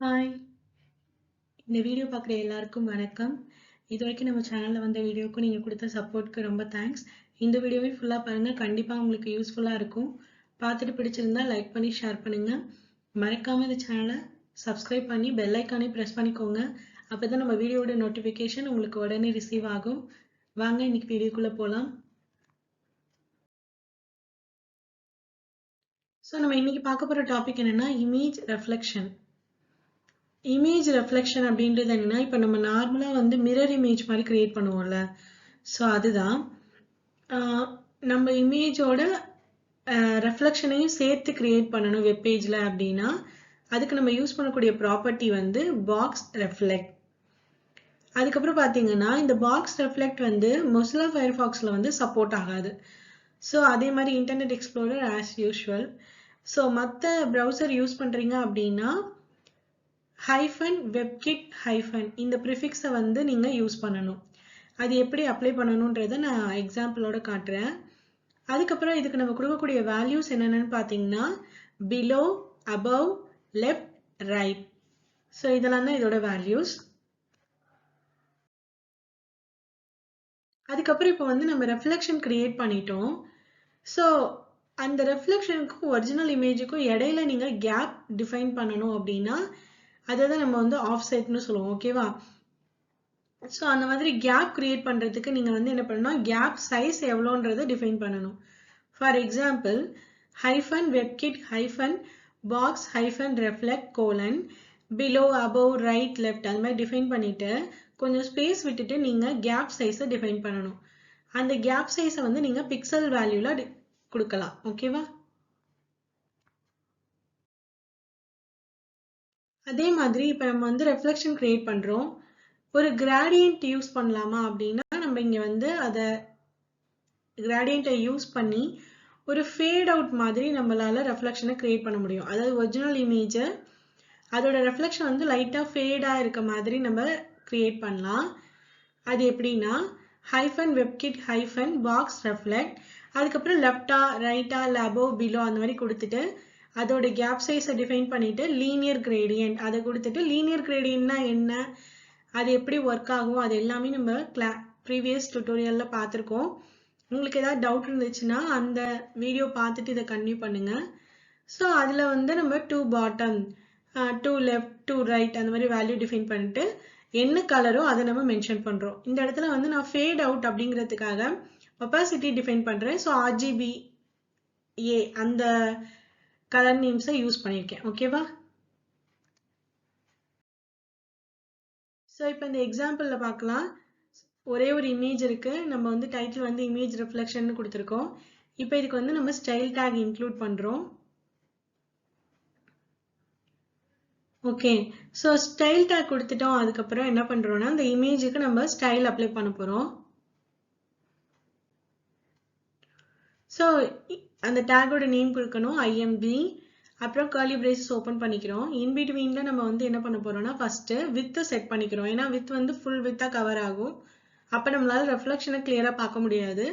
Hi! இந்த video பார்க்குற எல்லாருக்கும் வணக்கம். இதுவரைக்கும் நம்ம சேனல்ல வந்த வீடியோவுக்கு நீங்க குடுத்த சப்போர்ட்க்கு ரொம்ப தேங்க்ஸ். இந்த வீடியோவை ஃபுல்லா பாருங்க. கண்டிப்பா உங்களுக்கு யூஸ்ஃபுல்லா இருக்கும். பார்த்துட்டு பிடிச்சிருந்தா லைக் பண்ணி ஷேர் பண்ணுங்க. மறக்காம இந்த சேனலை சப்ஸ்கிரைப் பண்ணி பெல் ஐக்கானையும் பிரஸ் பண்ணிக்கோங்க. அப்பதான் நம்ம வீடியோட நோட்டிஃபிகேஷன் உங்களுக்கு உடனே ரிசீவ் ஆகும். வாங்க இன்னைக்கு வீடியோக்குள்ள போலாம். ஸோ நம்ம இன்னைக்கு பார்க்க போற டாபிக் என்னன்னா இமேஜ் ரெஃப்ளெக்ஷன். இமேஜ் ரெஃப்ளெக்ஷன் அப்படின்றது என்னன்னா இப்போ நம்ம நார்மலா வந்து மிரர் இமேஜ் மாதிரி கிரியேட் பண்ணுவோம்ல. ஸோ அதுதான் நம்ம இமேஜோட ரெஃப்ளெக்ஷனையும் சேர்த்து கிரியேட் பண்ணணும் வெப் பேஜ்ல அப்படின்னா அதுக்கு நம்ம யூஸ் பண்ணக்கூடிய ப்ராப்பர்ட்டி வந்து பாக்ஸ் ரெஃப்ளெக்ட். அதுக்கப்புறம் பார்த்தீங்கன்னா இந்த பாக்ஸ் ரெஃப்ளெக்ட் வந்து மொசில்லா ஃபயர்ஃபாக்ஸ்ல வந்து சப்போர்ட் ஆகாது. ஸோ அதே மாதிரி internet explorer as usual. So மற்ற ப்ரௌசர் யூஸ் பண்றீங்க அப்படின்னா -webkit- இந்த ப்ரிஃபிக்ஸை வந்து நீங்க யூஸ் பண்ணணும். அது எப்படி அப்ளை பண்ணணும்ன்றதை நான் எக்ஸாம்பிளோட காட்டுறேன். அதுக்கப்புறம் இதுக்கு நம்ம கொடுக்கக்கூடிய வேல்யூஸ் என்னென்னு பார்த்தீங்கன்னா below, above, left, right. So இதெல்லாம் தான் இதோட வேல்யூஸ். அதுக்கப்புறம் இப்போ வந்து நம்ம ரெஃப்ளெக்ஷன் கிரியேட் பண்ணிட்டோம். ஸோ அந்த ரெஃப்ளெக்ஷனுக்கும் ஒரிஜினல் இமேஜுக்கும் இடையில நீங்க கேப் டிஃபைன் பண்ணணும் அப்படின்னா அதை தான் நம்ம வந்து ஆஃப் செட்னு சொல்லுவோம். ஓகேவா? ஸோ அந்த மாதிரி கேப் கிரியேட் பண்றதுக்கு நீங்க வந்து என்ன பண்ணணும், கேப் சைஸ் எவ்வளோன்றதை டிஃபைன் பண்ணணும். For example -webkit-box-reflect: below, above, right, left அந்த மாதிரி டிஃபைன் பண்ணிட்டு கொஞ்சம் ஸ்பேஸ் விட்டுட்டு நீங்க கேப் சைஸை டிஃபைன் பண்ணணும். அந்த கேப் சைஸை வந்து நீங்க பிக்சல் வேல்யூல கொடுக்கலாம். ஓகேவா? அதே மாதிரி இப்போ நம்ம வந்து ரெஃப்ளெக்ஷன் கிரியேட் பண்றோம். ஒரு கிராடியன்ட் யூஸ் பண்ணலாமா அப்படின்னா நம்ம இங்க வந்து அதை கிராடியன்ட்டை யூஸ் பண்ணி ஒரு ஃபேட் அவுட் மாதிரி நம்மளால ரெஃப்ளெக்ஷனை கிரியேட் பண்ண முடியும். அதாவது ஒரிஜினல் இமேஜை அதோட ரெஃப்ளெக்ஷன் வந்து லைட்டா ஃபேடா இருக்க மாதிரி நம்ம கிரியேட் பண்ணலாம். அது எப்படின்னா -webkit-box-reflect அதுக்கப்புறம் லெஃப்டா, ரைட்டா, அபோவ், பிலோ அந்த மாதிரி கொடுத்துட்டு அதோட கேப் சைஸை டிஃபைன் பண்ணிட்டு லீனியர் கிரேடியன்ட் அதை கொடுத்துட்டு லீனியர் கிரேடியன்ட்னா என்ன, அது எப்படி ஒர்க் ஆகும், அது எல்லாமே நம்ம ப்ரீவியஸ் டியூட்டோரியல்ல பார்த்துருக்கோம். உங்களுக்கு ஏதாவது டவுட் இருந்துச்சுன்னா அந்த வீடியோ பார்த்துட்டு இதை கன்டினியூ பண்ணுங்க. ஸோ அதில் வந்து நம்ம 2 பாட்டம், 2 லெஃப்ட், 2 ரைட் அந்த மாதிரி வேல்யூ டிஃபைன் பண்ணிட்டு என்ன கலரோ அதை நம்ம மென்ஷன் பண்றோம். இந்த இடத்துல வந்து நான் ஃபேட் அவுட் அப்படிங்கிறதுக்காக ஒபாசிட்டி டிஃபைன் பண்றேன். ஸோ RGBA அந்த கலர் நேம்ஸை யூஸ் பண்ணியிருக்கேன். ஓகேவா? ஸோ இப்போ இந்த எக்ஸாம்பிள்ல பார்க்கலாம். ஒரே ஒரு இமேஜ் இருக்கு. நம்ம வந்து டைட்டில் வந்து இமேஜ் ரெஃப்ளெக்ஷன் கொடுத்துருக்கோம். இப்போ இதுக்கு வந்து நம்ம ஸ்டைல் டேக் இன்க்ளூட் பண்றோம். ஓகே, ஸோ ஸ்டைல் டேக் கொடுத்துட்டோம். அதுக்கப்புறம் என்ன பண்றோம்னா இந்த இமேஜுக்கு நம்ம ஸ்டைல் அப்ளை பண்ண போறோம். ஸோ அந்த டேக்கோட நேம் கொடுக்கணும் IMB. அப்புறம் கர்லி பிரேசஸ் ஓப்பன் பண்ணிக்கிறோம். இன் பிட்வீன்ல நம்ம வந்து என்ன பண்ண போறோம்னா ஃபர்ஸ்ட் வித் செட் பண்ணிக்கிறோம். ஏன்னா வித் வந்து ஃபுல் வித்தா கவர் ஆகும். அப்ப நம்மளால ரெஃப்ளெக்ஷனை கிளியரா பார்க்க முடியாது.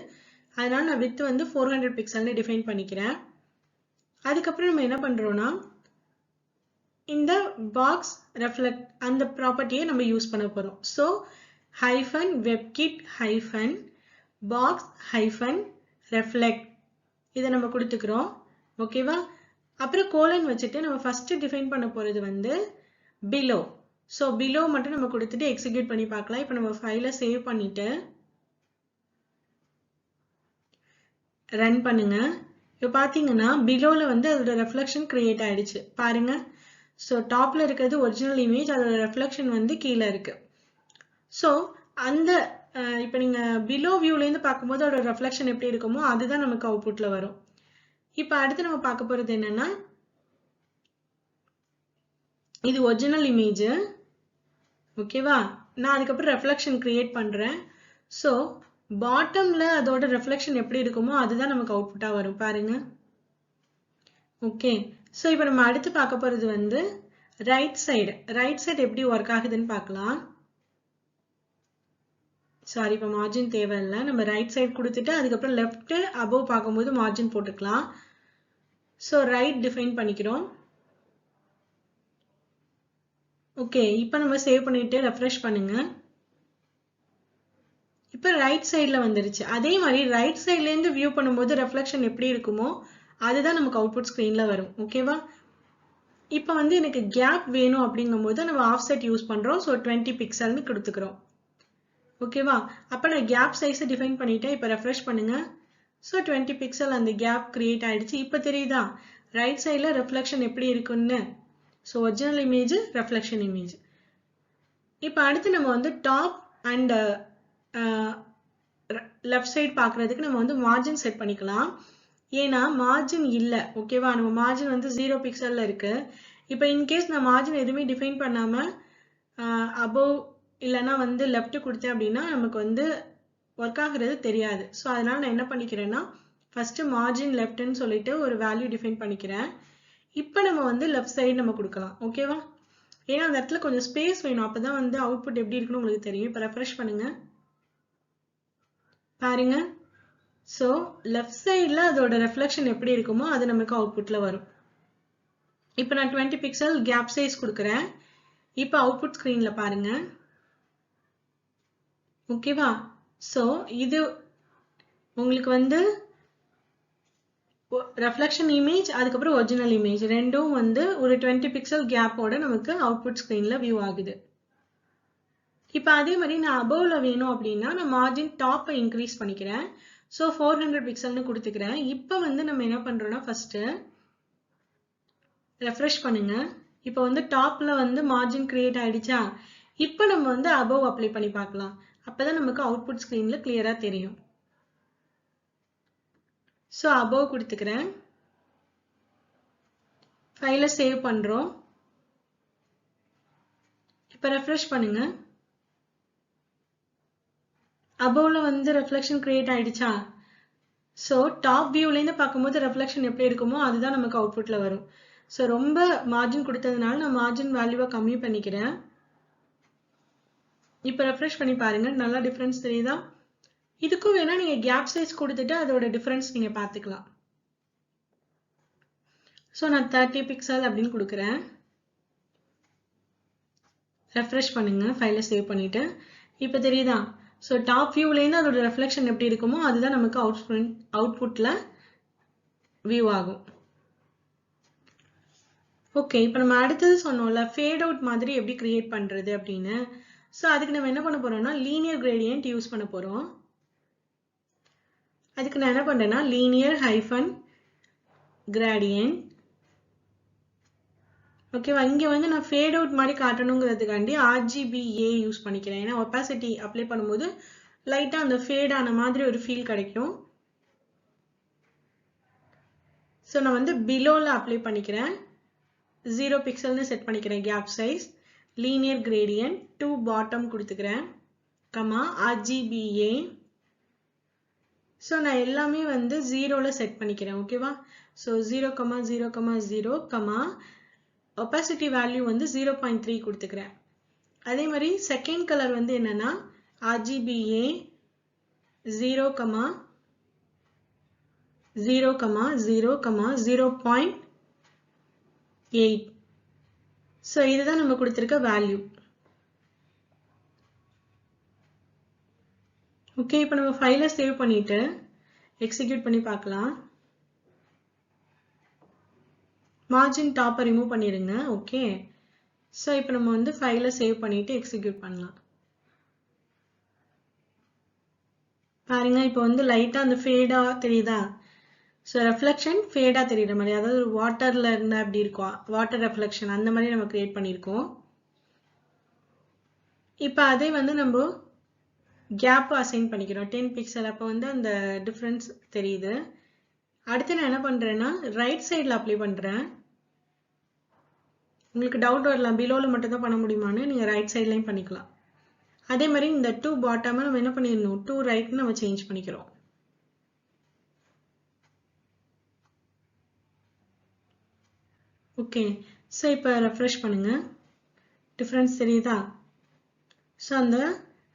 அதனால நான் வித் வந்து 400 பிக்சல்னு டிஃபைன் பண்ணிக்கிறேன். அதுக்கப்புறம் நம்ம என்ன பண்றோம்னா இந்த பாக்ஸ் ரெஃப்ளெக்ட் அந்த ப்ராப்பர்ட்டியை நம்ம யூஸ் பண்ண போறோம். ஸோ -webkit-box-reflect இதை நம்ம கொடுத்துக்கிறோம். ஓகேவா? அப்புறம் கோலன் வச்சுட்டு நம்ம ஃபர்ஸ்ட் டிஃபைன் பண்ண போறது வந்து பிலோ. ஸோ பிலோ மட்டும் நம்ம கொடுத்துட்டு எக்ஸிக்யூட் பண்ணி பார்க்கலாம். இப்போ நம்ம ஃபைலை சேவ் பண்ணிட்டு ரன் பண்ணுங்க. இப்போ பார்த்தீங்கன்னா பிலோல வந்து அதோட ரெஃப்ளெக்ஷன் கிரியேட் ஆயிடுச்சு பாருங்க. ஸோ டாப்ல இருக்கிறது ஒரிஜினல் இமேஜ், அதோட ரெஃப்ளெக்ஷன் வந்து கீழே இருக்கு. ஸோ அந்த இப்போ நீங்க பிலோ வியூலேருந்து பார்க்கும்போது அதோட ரெஃப்ளெக்ஷன் எப்படி இருக்குமோ அதுதான் நமக்கு அவுட்புட்ல வரும். இப்போ அடுத்து நம்ம பார்க்க போறது என்னன்னா இது ஒரிஜினல் இமேஜ். ஓகேவா? நான் அதுக்கப்புறம் ரெஃப்ளெக்ஷன் கிரியேட் பண்றேன். ஸோ பாட்டம்ல அதோட ரெஃப்ளெக்ஷன் எப்படி இருக்குமோ அதுதான் நமக்கு அவுட்புட்டா வரும் பாருங்க. ஓகே, ஸோ இப்போ நம்ம அடுத்து பார்க்க போறது வந்து ரைட் சைடு எப்படி ஒர்க் ஆகுதுன்னு பார்க்கலாம். சாரி, இப்போ மார்ஜின் தேவையில்லை. நம்ம ரைட் சைடு கொடுத்துட்டு அதுக்கப்புறம் லெஃப்ட் அபோவ் பார்க்கும்போது மார்ஜின் போட்டுக்கலாம். ஸோ ரைட் டிஃபைன் பண்ணிக்கிறோம். ஓகே, இப்போ நம்ம சேவ் பண்ணிட்டு ரெஃப்ரெஷ் பண்ணுங்க. இப்போ ரைட் சைடில் வந்துருச்சு. அதே மாதிரி ரைட் சைட்லேருந்து வியூ பண்ணும்போது ரெஃப்ளெக்ஷன் எப்படி இருக்குமோ அதுதான் நமக்கு அவுட்புட் ஸ்க்ரீனில் வரும். ஓகேவா? இப்போ வந்து எனக்கு கேப் வேணும் அப்படிங்கும்போது நம்ம ஆஃப்செட் யூஸ் பண்ணுறோம். ஸோ 20 பிக்சல்னு கொடுத்துக்கிறோம். ஓகேவா? அப்போ நான் கேப் சைஸை டிஃபைன் பண்ணிட்டேன். இப்போ ரெஃப்ரெஷ் பண்ணுங்க. ஸோ 20 பிக்சல் அந்த கேப் கிரியேட் ஆயிடுச்சு. இப்போ தெரியுதா ரைட் சைடில் ரெஃப்ளெக்ஷன் எப்படி இருக்குன்னு? So original image, reflection image. இப்போ அடுத்து நம்ம வந்து டாப் அண்ட் லெஃப்ட் சைட் பார்க்குறதுக்கு நம்ம வந்து மார்ஜின் செட் பண்ணிக்கலாம். ஏன்னா மார்ஜின் இல்லை. ஓகேவா? நம்ம மார்ஜின் வந்து 0 பிக்சலில் இருக்கு. இப்போ இன்கேஸ் நான் மார்ஜின் எதுவுமே டிஃபைன் பண்ணாமல் அபோவ் இல்லைன்னா வந்து லெஃப்ட் கொடுத்தேன் அப்படின்னா நமக்கு வந்து ஒர்க் ஆகுறது தெரியாது. ஸோ அதனால நான் என்ன பண்ணிக்கிறேன்னா ஃபர்ஸ்ட் மார்ஜின் லெஃப்ட்னு சொல்லிட்டு ஒரு வேல்யூ டிஃபைன் பண்ணிக்கிறேன். இப்போ நம்ம வந்து லெஃப்ட் சைடு நம்ம கொடுக்கலாம். ஓகேவா? ஏன்னா அந்த இடத்துல கொஞ்சம் ஸ்பேஸ் வேணும். அப்பதான் வந்து அவுட்புட் எப்படி இருக்குன்னு உங்களுக்கு தெரியும். இப்போ ரெஃப்ரெஷ் பண்ணுங்க. பாருங்க. ஸோ லெஃப்ட் சைடில் அதோட ரெஃப்ளெக்ஷன் எப்படி இருக்குமோ அது நமக்கு அவுட்புட்டில் வரும். இப்போ நான் 20 பிக்சல் கேப் சைஸ் கொடுக்குறேன். இப்போ அவுட்புட் ஸ்க்ரீனில் பாருங்க. ஓகேவா? ஸோ இது உங்களுக்கு வந்து ரெஃப்ளெக்ஷன் இமேஜ் அதுக்கப்புறம் ஒரிஜினல் இமேஜ் ரெண்டும் வந்து ஒரு 20 பிக்சல் கேப்போட நமக்கு அவுட்புட் ஸ்க்ரீனில் வியூ ஆகுது. இப்போ அதே மாதிரி நான் அபோவ்ல வேணும் அப்படின்னா நான் மார்ஜின் டாப்பை இன்க்ரீஸ் பண்ணிக்கிறேன். ஸோ 400 பிக்சல்னு கொடுத்துக்கிறேன். இப்போ வந்து நம்ம என்ன பண்ணுறோன்னா ஃபஸ்ட்டு ரெஃப்ரெஷ் பண்ணுங்க. இப்போ வந்து டாப்பில் வந்து மார்ஜின் கிரியேட் ஆகிடுச்சா? இப்போ நம்ம வந்து அபோவ் அப்ளை பண்ணி பார்க்கலாம். அப்போ தான் நமக்கு அவுட்புட் ஸ்க்ரீனில் கிளியராக தெரியும். ஸோ அபோவ் கொடுத்துக்கிறேன். ஃபைலை சேவ் பண்ணுறோம். இப்போ ரெஃப்ரெஷ் பண்ணுங்க. அபோவ்ல வந்து ரெஃப்ளெக்ஷன் கிரியேட் ஆயிடுச்சா? ஸோ டாப் வியூலேருந்து பார்க்கும்போது ரெஃப்ளெக்ஷன் எப்படி இருக்குமோ அதுதான் நமக்கு அவுட்புட்டில் வரும். ஸோ ரொம்ப மார்ஜின் கொடுத்ததுனால நான் மார்ஜின் வேல்யூவை கம்மி பண்ணிக்கிறேன். இப்போ ரெஃப்ரெஷ் பண்ணி பாருங்க. நல்லா டிஃப்ரென்ஸ் தெரியுதா? இதுக்கும் வேணா நீங்கள் கேப் சைஸ் கொடுத்துட்டு அதோட டிஃப்ரென்ஸ் நீங்கள் பார்த்துக்கலாம். ஸோ நான் 30 பிக்சல் அப்படின்னு கொடுக்குறேன். ரெஃப்ரெஷ் பண்ணுங்க. ஃபைலை சேவ் பண்ணிட்டு இப்போ தெரியுதா? ஸோ டாப் வியூலேருந்து அதோட ரெஃப்ளெக்ஷன் எப்படி இருக்குமோ அதுதான் நமக்கு அவுட்புட்டில் வியூ ஆகும். ஓகே, இப்போ நம்ம அடுத்தது சொன்னோம்ல ஃபேட் அவுட் மாதிரி எப்படி கிரியேட் பண்ணுறது அப்படின்னு. ஸோ அதுக்கு நம்ம என்ன பண்ண போகிறோம்னா லீனியர் கிரேடியன்ட் யூஸ் பண்ண போகிறோம். அதுக்கு நான் என்ன பண்ணுறேன்னா லீனியர் ஹைஃபன் கிரேடியன்ட். ஓகேவா? இங்கே வந்து நான் ஃபேட் அவுட் மாதிரி காட்டணுங்கிறதுக்காண்டி RGBA யூஸ் பண்ணிக்கிறேன். ஏன்னா ஒப்பாசிட்டி அப்ளை பண்ணும்போது லைட்டாக அந்த ஃபேட் ஆன மாதிரி ஒரு ஃபீல் கிடைக்கும். ஸோ நான் வந்து பிலோவில் அப்ளை பண்ணிக்கிறேன். 0 பிக்சல்னு செட் பண்ணிக்கிறேன் gap size. Linear gradient to bottom கொடுத்துக்கிறேன். Comma RGBA. ஸோ நான் எல்லாமே வந்து 0ல் செட் பண்ணிக்கிறேன். ஓகேவா? ஸோ 0,0,0, ஒப்பாசிட்டி வேல்யூ வந்து 0.3 கொடுத்துக்கிறேன். அதே மாதிரி செகண்ட் கலர் வந்து என்னன்னா RGBA 0,0,0,0.8. ஸோ இதுதான் நம்ம கொடுத்துருக்க வேல்யூ. ஓகே, இப்போ நம்ம ஃபைலை சேவ் பண்ணிட்டு எக்ஸிக்யூட் பண்ணி பார்க்கலாம். மார்ஜின் டாப்பை ரிமூவ் பண்ணிடுங்க. ஓகே, ஸோ இப்போ நம்ம வந்து ஃபைலை சேவ் பண்ணிட்டு எக்ஸிக்யூட் பண்ணலாம். பாருங்க, இப்போ வந்து லைட்டாக அந்த ஃபேடாக தெரியுதா? ஸோ ரெஃப்ளெக்ஷன் ஃபேடாக தெரியுற மாதிரி, அதாவது வாட்டரில் இருந்தால் அப்படி இருக்கும், வாட்டர் ரெஃப்ளெக்ஷன் அந்த மாதிரி நம்ம கிரியேட் பண்ணியிருக்கோம். இப்போ அதே வந்து நம்ம கேப் அசைன் பண்ணிக்கிறோம் 10 பிக்சல். அப்போ வந்து அந்த டிஃப்ரென்ஸ் தெரியுது. அடுத்து நான் என்ன பண்ணுறேன்னா ரைட் சைடில் அப்ளை பண்ணுறேன். உங்களுக்கு டவுட் வரலாம் பிலோவில் மட்டும் தான் பண்ண முடியுமான்னு. நீங்கள் ரைட் சைட்லையும் பண்ணிக்கலாம். அதே மாதிரி இந்த 2 பாட்டமை நம்ம என்ன பண்ணிடணும் 2 ரைட்னு நம்ம சேஞ்ச் பண்ணிக்கிறோம். ஓகே, ஸோ இப்போ ரெஃப்ரெஷ் பண்ணுங்க. டிஃப்ரென்ஸ் தெரியுதா? ஸோ அந்த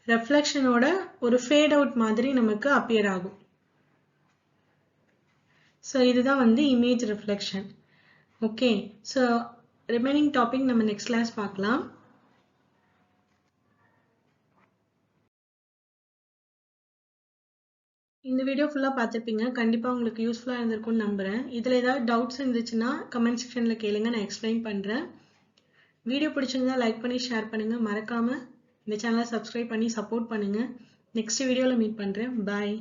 ரெஃப்ளெக்ஷனோட ஒரு ஃபேட் அவுட் மாதிரி நமக்கு அப்பியர் ஆகும். ஸோ இதுதான் வந்து image reflection. Okay, so remaining topic நம்ம நெக்ஸ்ட் கிளாஸ் பார்க்கலாம். இந்த வீடியோ ஃபுல்லா பார்த்திருப்பீங்க. கண்டிப்பா உங்களுக்கு யூஸ்ஃபுல்லா இருந்திருக்கும்னு நம்புறேன். இதுல ஏதாவது டவுட்ஸ் இருந்துச்சுன்னா கமெண்ட் செக்ஷன்ல கேளுங்க, நான் எக்ஸ்பிளைன் பண்றேன். வீடியோ பிடிச்சிருந்தா லைக் பண்ணி ஷேர் பண்ணுங்க. மறக்காம இந்த சேனலை சப்ஸ்கிரைப் பண்ணி சப்போர்ட் பண்ணுங்க. நெக்ஸ்ட் வீடியோல மீட் பண்றேன். பாய்.